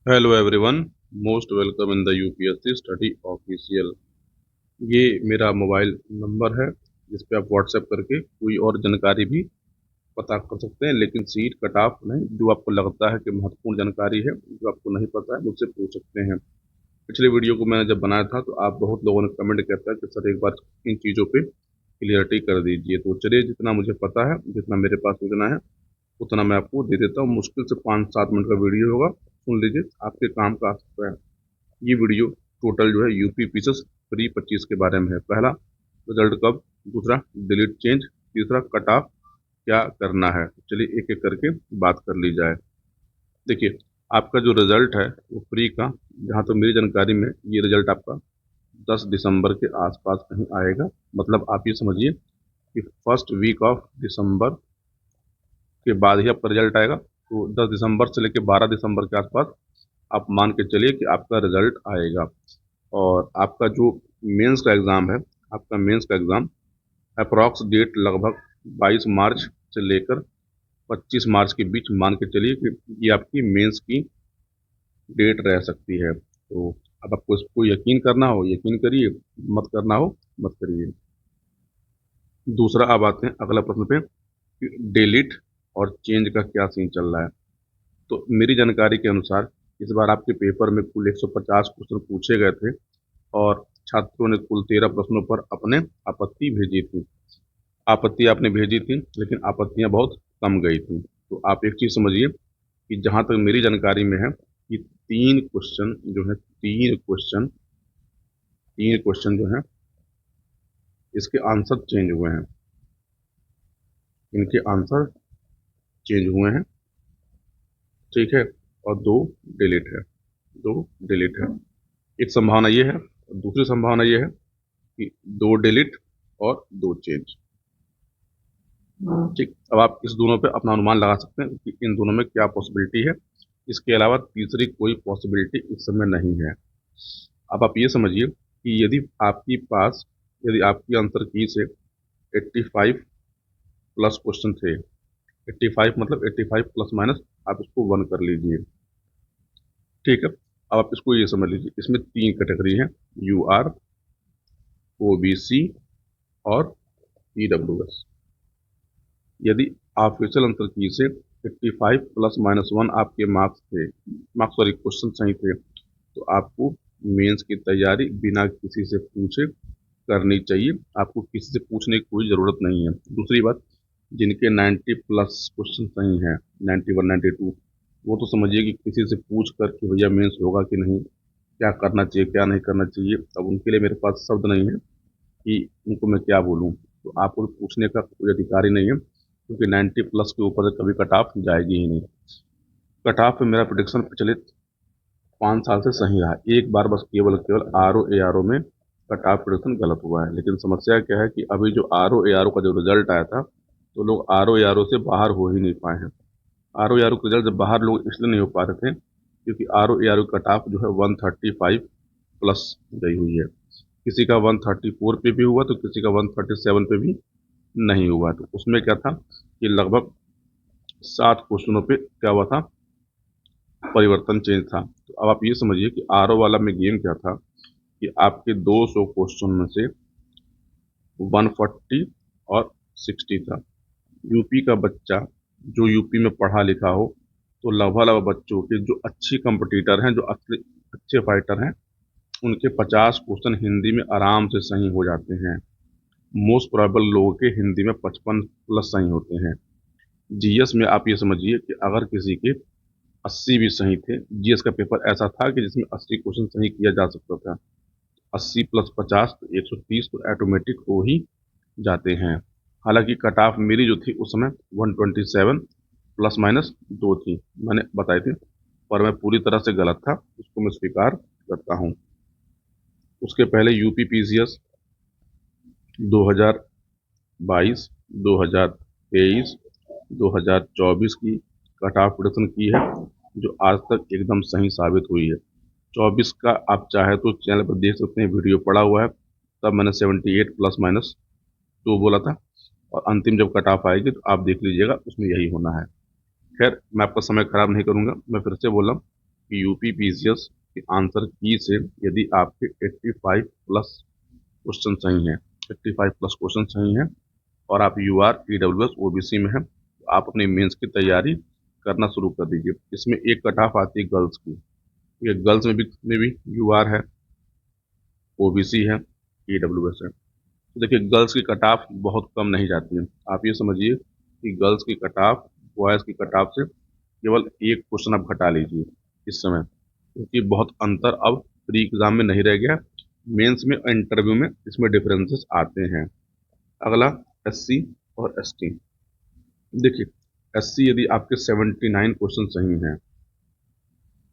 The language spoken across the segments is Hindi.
Hello everyone, most welcome in the UPSC study official. ये मेरा मोबाइल नंबर है जिस पे आप व्हाट्सएप करके कोई और जानकारी भी पता कर सकते हैं, लेकिन सीट कट ऑफ नहीं। जो आपको लगता है कि महत्वपूर्ण जानकारी है, जो आपको नहीं पता है, मुझसे पूछ सकते हैं। पिछले वीडियो को मैंने जब बनाया था तो आप बहुत लोगों ने कमेंट किया था कि सर एक बार इन चीज़ों पे क्लियरिटी कर दीजिए। तो चलिए, जितना मुझे पता है, जितना मेरे पास सूचना है, उतना मैं आपको दे देता हूँ। मुश्किल से 5-7 मिनट का वीडियो होगा, सुन लीजिए, आपके काम का आ सकता है। ये वीडियो टोटल जो है यूपी पीसेस प्री 25 के बारे में है। पहला, रिजल्ट कब। दूसरा, डिलीट चेंज। तीसरा, कट ऑफ क्या करना है। चलिए एक एक करके बात कर ली जाए। देखिए, आपका जो रिजल्ट है वो प्री का, जहाँ तो मेरी जानकारी में ये रिजल्ट आपका 10 दिसंबर के आसपास कहीं आएगा। मतलब आप ये समझिए कि फर्स्ट वीक ऑफ दिसंबर के बाद ही आपका रिजल्ट आएगा। तो 10 दिसंबर से लेकर 12 दिसंबर के आसपास आप मान के चलिए कि आपका रिजल्ट आएगा। और आपका जो मेंस का एग्ज़ाम है, आपका मेंस का एग्ज़ाम अप्रॉक्स डेट लगभग 22 मार्च से लेकर 25 मार्च के बीच मान के चलिए कि ये आपकी मेंस की डेट रह सकती है। तो अब आपको इसको यकीन करना हो यकीन करिए, मत करना हो मत करिए। दूसरा, अब आते हैं अगला प्रश्न पे कि डिलीट और चेंज का क्या सीन चल रहा है। तो मेरी जानकारी के अनुसार इस बार आपके पेपर में कुल 150 क्वेश्चन पूछे गए थे और छात्रों ने कुल 13 प्रश्नों पर अपने आपत्ति भेजी थी। आपत्ति आपने भेजी थी, लेकिन आपत्तियां बहुत कम गई थी। तो आप एक चीज़ समझिए कि जहाँ तक मेरी जानकारी में है कि तीन क्वेश्चन जो है इसके आंसर चेंज हुए हैं। इनके आंसर चेंज हुए हैं, ठीक है। और दो डिलीट है। एक संभावना ये है, दूसरी संभावना ये है कि दो डिलीट और दो चेंज। ठीक, अब आप इस दोनों पे अपना अनुमान लगा सकते हैं कि इन दोनों में क्या पॉसिबिलिटी है। इसके अलावा तीसरी कोई पॉसिबिलिटी इस समय नहीं है। अब आप ये समझिए कि यदि आपकी आंसर की से 85 प्लस क्वेश्चन थे, 85 मतलब 85 प्लस माइनस आप इसको 1 कर लीजिए, ठीक है। अब आप इसको ये समझ लीजिए, इसमें तीन कैटेगरी हैं: यूआर, ओबीसी और ईडब्ल्यूएस। यदि ऑफिशियल आंसर की से 85 प्लस माइनस 1 आपके मार्क्स क्वेश्चन सही थे, तो आपको मेंस की तैयारी बिना किसी से पूछे करनी चाहिए। आपको किसी से पूछने की कोई ज़रूरत नहीं है। दूसरी बात, जिनके 90 प्लस क्वेश्चन सही हैं, 91 92, वो तो समझिए कि किसी से पूछ कर कि भैया मेंस होगा कि नहीं, क्या करना चाहिए क्या नहीं करना चाहिए, अब उनके लिए मेरे पास शब्द नहीं है कि उनको मैं क्या बोलूँ। तो आपको तो पूछने का कोई अधिकार ही नहीं है, क्योंकि 90 प्लस के ऊपर कभी कट ऑफ जाएगी ही नहीं। कट ऑफ पे मेरा प्रोडिक्शन पिछले 5 साल से सही रहा। एक बार बस केवल केवल RO ARO में कट ऑफ प्रोडिक्शन गलत हुआ है। लेकिन समस्या क्या है कि अभी जो RO ARO का जो रिजल्ट आया था, तो लोग RO ARO से बाहर हो ही नहीं पाए हैं। RO ARO के रिजल्ट जब बाहर लोग इसलिए नहीं हो पा रहे थे क्योंकि RO ARO कट ऑफ जो है 135 प्लस गई हुई है। किसी का 134 पे भी हुआ तो किसी का 137 पे भी नहीं हुआ। तो उसमें क्या था कि लगभग 7 क्वेश्चनों पे क्या हुआ था, परिवर्तन चेंज था। तो अब आप ये समझिए कि RO वाला में गेम क्या था कि आपके 200 क्वेश्चन में से 140 और 60 था। यूपी का बच्चा जो यूपी में पढ़ा लिखा हो, तो लगभग लगभग बच्चों के जो अच्छी कंपटीटर हैं, जो असली अच्छे फाइटर हैं, उनके 50 क्वेश्चन हिंदी में आराम से सही हो जाते हैं। मोस्ट प्रोबेबल लोगों के हिंदी में 55 प्लस सही होते हैं। जीएस में आप ये समझिए कि अगर किसी के 80 भी सही थे, जीएस का पेपर ऐसा था कि जिसमें 80 क्वेश्चन सही किया जा सकता था। 80 प्लस 50 तो 130 तो ऑटोमेटिक हो ही जाते हैं। हालांकि कट ऑफ मेरी जो थी उस समय 127 प्लस माइनस 2 थी, मैंने बताई थी, पर मैं पूरी तरह से गलत था, इसको मैं स्वीकार करता हूँ। उसके पहले यूपी पीसीएस 2022, 2023, 2024 की कट ऑफ प्रोडक्शन की है, जो आज तक एकदम सही साबित हुई है। 24 का आप चाहे तो चैनल पर देख सकते हैं, वीडियो पड़ा हुआ है। तब मैंने 78 प्लस माइनस 2 बोला था, और अंतिम जब कट ऑफ आएगी तो आप देख लीजिएगा, उसमें यही होना है। खैर, मैं आपका समय खराब नहीं करूंगा, मैं फिर से बोल रहा हूँ कि यूपी पीसीएस के आंसर की से यदि आपके 85 प्लस क्वेश्चन सही हैं, 85 प्लस क्वेश्चन सही हैं और आप यूआर ईडब्ल्यूएस ओबीसी में हैं, तो आप अपने मेंस की तैयारी करना शुरू कर दीजिए। इसमें एक कट ऑफ आती है गर्ल्स की, ठीक है, गर्ल्स में भी यूआर है, ओबीसी है, ईडब्ल्यूएस है। तो देखिए गर्ल्स की कट ऑफ बहुत कम नहीं जाती है। आप ये समझिए कि गर्ल्स की कट ऑफ बॉयज़ की कट ऑफ से केवल एक क्वेश्चन आप घटा लीजिए इस समय, क्योंकि बहुत अंतर अब प्री एग्जाम में नहीं रह गया, मेंस में और इंटरव्यू में इसमें डिफरेंसेस आते हैं। अगला एससी और एसटी। देखिए एससी यदि आपके 79 क्वेश्चन सही हैं,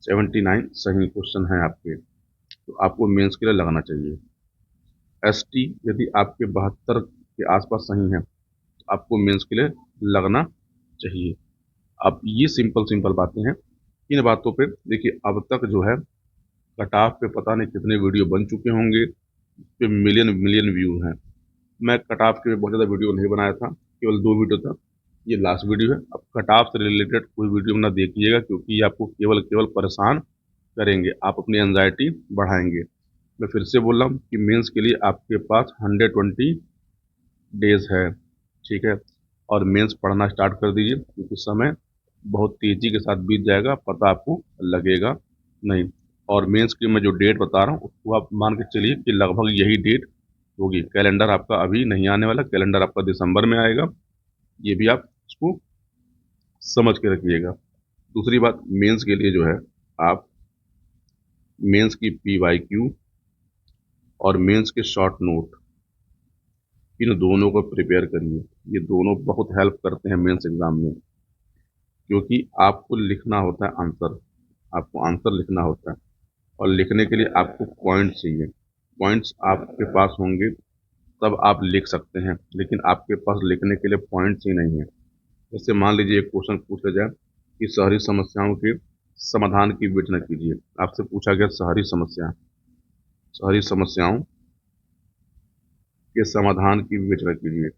79 सही क्वेश्चन हैं आपके, तो आपको मेंस के लिए लगना चाहिए। एसटी यदि आपके 72 के आसपास सही हैं, तो आपको मेंस के लिए लगना चाहिए। अब ये सिंपल सिंपल बातें हैं। इन बातों पे देखिए अब तक जो है कट ऑफ पे पता नहीं कितने वीडियो बन चुके होंगे, इस पे मिलियन मिलियन व्यू हैं। मैं कट ऑफ के बहुत ज़्यादा वीडियो नहीं बनाया था, केवल 2 वीडियो था, ये लास्ट वीडियो है। अब कट ऑफ से रिलेटेड कोई वीडियो ना देखिएगा, क्योंकि ये आपको केवल केवल परेशान करेंगे, आप अपनी एंजाइटी बढ़ाएंगे। मैं फिर से बोल रहा हूँ कि मेंस के लिए आपके पास 120 डेज है, ठीक है, और मेंस पढ़ना स्टार्ट कर दीजिए, क्योंकि समय बहुत तेज़ी के साथ बीत जाएगा, पता आपको लगेगा नहीं। और मेंस की मैं जो डेट बता रहा हूँ उसको आप मान के चलिए कि लगभग यही डेट होगी। कैलेंडर आपका अभी नहीं आने वाला, कैलेंडर आपका दिसंबर में आएगा, ये भी आप इसको समझ के रखिएगा। दूसरी बात, मेंस के लिए जो है आप मेंस की पीवाईक्यू और मेंस के शॉर्ट नोट, इन दोनों को प्रिपेयर करिए। ये दोनों बहुत हेल्प करते हैं मेंस एग्जाम में, क्योंकि आपको लिखना होता है आंसर, आपको आंसर लिखना होता है, और लिखने के लिए आपको पॉइंट्स चाहिए। पॉइंट्स आपके पास होंगे तब आप लिख सकते हैं, लेकिन आपके पास लिखने के लिए पॉइंट्स ही नहीं है। जैसे मान लीजिए एक क्वेश्चन पूछा जाए कि शहरी समस्याओं के समाधान की विवेचना कीजिए। आपसे पूछा गया शहरी समस्याओं के समाधान की विवेचना कीजिए।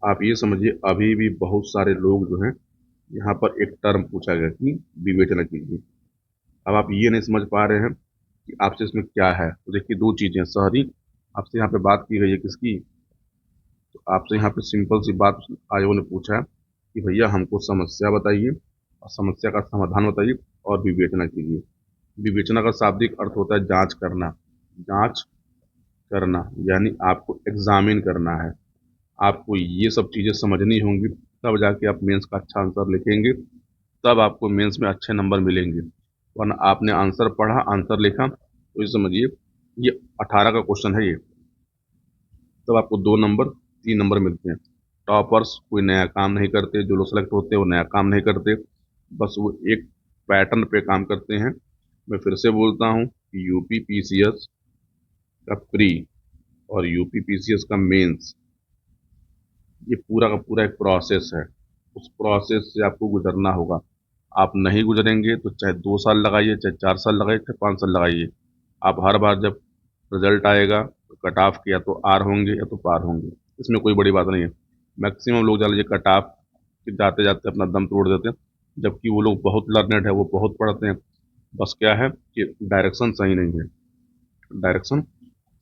आप ये समझिए अभी भी बहुत सारे लोग जो हैं, यहाँ पर एक टर्म पूछा गया कि विवेचना कीजिए। अब आप ये नहीं समझ पा रहे हैं कि आपसे इसमें क्या है। तो देखिए दो चीज़ें, शहरी आपसे यहाँ पे बात की गई है किसकी, तो आपसे यहाँ पे सिंपल सी बात आयोग ने पूछा है कि भैया हमको समस्या बताइए और समस्या का समाधान बताइए और विवेचना कीजिए। विवेचना का शाब्दिक अर्थ होता है जांच करना, जांच करना यानी आपको एग्जामिन करना है। आपको ये सब चीज़ें समझनी होंगी, तब जाके आप मेंस का अच्छा आंसर लिखेंगे, तब आपको मेंस में अच्छे नंबर मिलेंगे। वरना आपने आंसर पढ़ा, आंसर लिखा, तो ये समझिए ये 18 का क्वेश्चन है ये, तब आपको 2 नंबर 3 नंबर मिलते हैं। टॉपर्स कोई नया काम नहीं करते, जो लोग सेलेक्ट होते हैं वो नया काम नहीं करते, बस वो एक पैटर्न पे काम करते हैं। मैं फिर से बोलता हूँ कि यूपी पीसीएस का प्री और यूपी पीसीएस का मेंस, ये पूरा का पूरा एक प्रोसेस है। उस प्रोसेस से आपको गुजरना होगा। आप नहीं गुजरेंगे तो चाहे 2 साल लगाइए, चाहे 4 साल लगाइए, चाहे 5 साल लगाइए, आप हर बार जब रिजल्ट आएगा तो कट ऑफ के या तो आर होंगे या तो पार होंगे। इसमें कोई बड़ी बात नहीं है। मैक्सिमम लोग जान लीजिए कट ऑफ जाते जाते अपना दम तोड़ देते हैं, जबकि वो लोग बहुत लर्नेड है, वो बहुत पढ़ते हैं, बस क्या है कि डायरेक्शन सही नहीं है, डायरेक्शन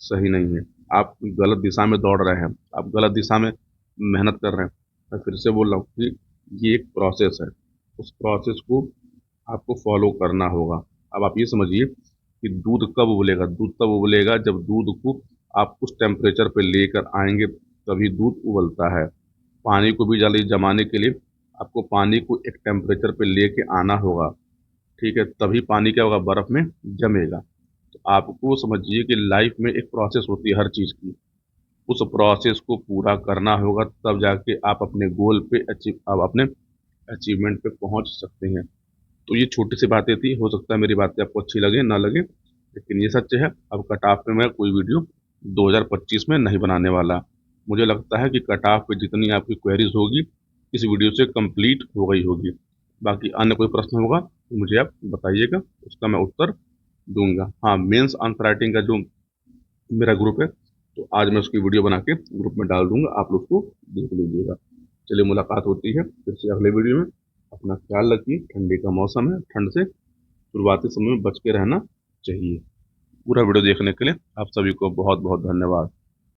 सही नहीं है। आप गलत दिशा में दौड़ रहे हैं, आप गलत दिशा में मेहनत कर रहे हैं। मैं फिर से बोल रहा हूँ कि ये एक प्रोसेस है, उस प्रोसेस को आपको फॉलो करना होगा। अब आप ये समझिए कि दूध कब उबलेगा, दूध तब उबलेगा जब दूध को आप उस टेम्परेचर पे लेकर आएंगे, तभी दूध उबलता है। पानी को भी जल्दी जमाने के लिए आपको पानी को एक टेम्परेचर पे लेके आना होगा, ठीक है, तभी पानी क्या होगा, बर्फ में जमेगा। तो आपको समझिए कि लाइफ में एक प्रोसेस होती है हर चीज़ की, उस प्रोसेस को पूरा करना होगा, तब जाके आप अपने गोल पे आप अपने अचीवमेंट पे पहुंच सकते हैं। तो ये छोटी सी बातें थी, हो सकता है मेरी बातें आपको अच्छी लगे ना लगे, लेकिन ये सच है। अब कट ऑफ पे मैं कोई वीडियो 2025 में नहीं बनाने वाला। मुझे लगता है कि कट ऑफ पे जितनी आपकी क्वेरीज होगी इस वीडियो से कंप्लीट हो गई होगी। बाकी अन्य कोई प्रश्न होगा तो मुझे आप बताइएगा, उसका मैं उत्तर दूंगा। हाँ, मेंस आंसर राइटिंग का जो मेरा ग्रुप है, तो आज मैं उसकी वीडियो बना के ग्रुप में डाल दूंगा, आप लोग उसको देख लीजिएगा। चलिए मुलाकात होती है फिर से अगले वीडियो में। अपना ख्याल रखिए, ठंडी का मौसम है, ठंड से शुरुआती समय में बच के रहना चाहिए। पूरा वीडियो देखने के लिए आप सभी को बहुत बहुत धन्यवाद।